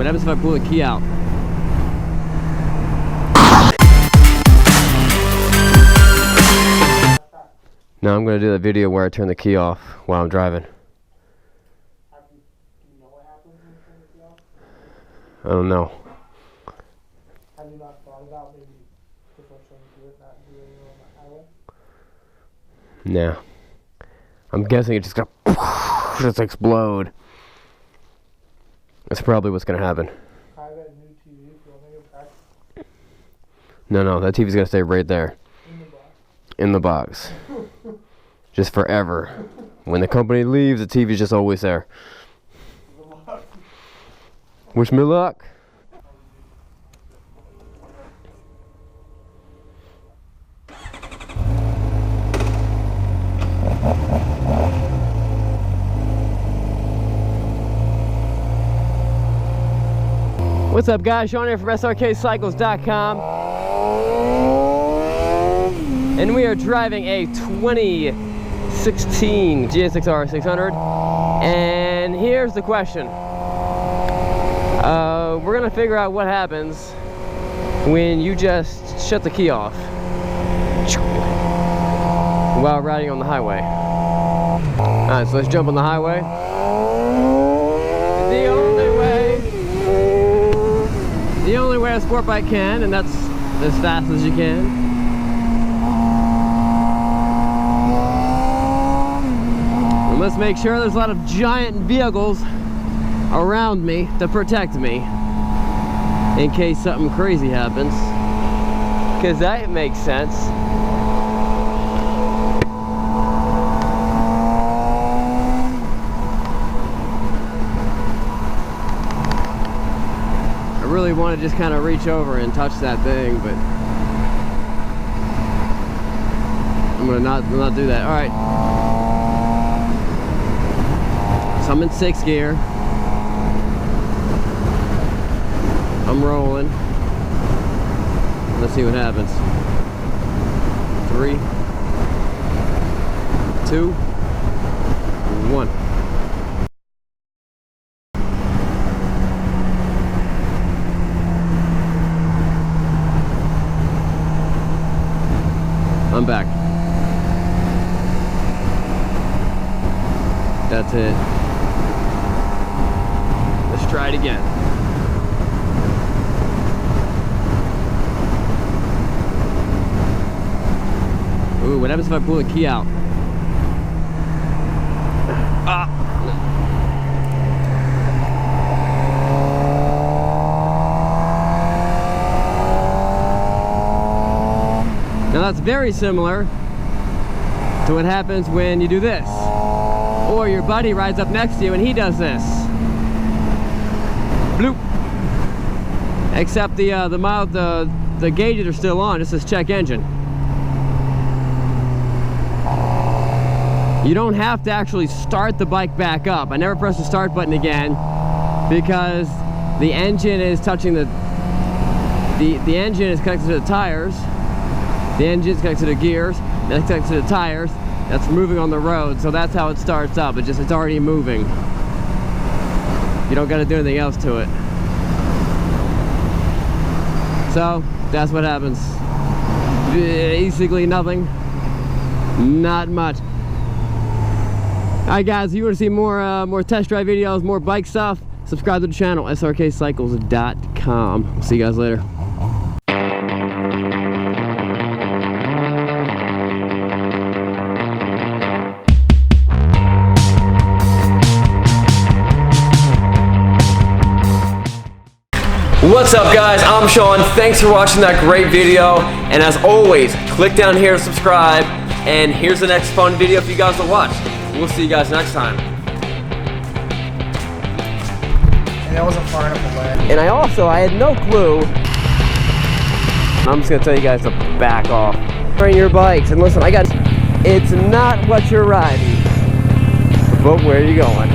what happens if I pull the key out? Now I'm going to do the video where I turn the key off while I'm driving. Do you know what happens when you turn the key off? I don't know. Have you not thought about maybe before trying to do it, not do it on the highway? Nah. I'm guessing it's just gonna just explode. That's probably what's gonna happen. Try that new TV, filming it back No, that TV's gonna stay right there. in the box. In the box. Just forever. When the company leaves, the TV's just always there. Wish me luck. What's up, guys? Sean here from Srkcycles.com, and we are driving a 2016 GSX-R 600. And here's the question: we're gonna figure out what happens when you just shut the key off while riding on the highway. All right, so let's jump on the highway. The only way a sport bike can, and that's as fast as you can. And let's make sure there's a lot of giant vehicles around me to protect me in case something crazy happens, because that makes sense. I really want to just kind of reach over and touch that thing, but I'm gonna not do that. All right, so I'm in 6th gear. I'm rolling. Let's see what happens. 3, 2, 1. I'm back. That's it. Let's try it again. Ooh, what happens if I pull the key out? Ah! Now that's very similar to what happens when you do this, or your buddy rides up next to you and he does this. Bloop. Except the gauges are still on. This is check engine. You don't have to actually start the bike back up. I never press the start button again because the engine is touching the engine is connected to the tires. The engine's connected to the gears, that's connected to the tires, that's moving on the road, so that's how it starts up. It's already moving. You don't got to do anything else to it. So, that's what happens. Basically nothing. Not much. Alright guys, if you want to see more test drive videos, more bike stuff, subscribe to the channel, Srkcycles.com. We'll see you guys later. What's up, guys? I'm Sean. Thanks for watching that great video, and as always, click down here to subscribe, and here's the next fun video for you guys to watch. We'll see you guys next time. And that wasn't far enough away. And I had no clue. I'm just gonna tell you guys to back off. Train your bikes, and listen, it's not what you're riding, but where you're going.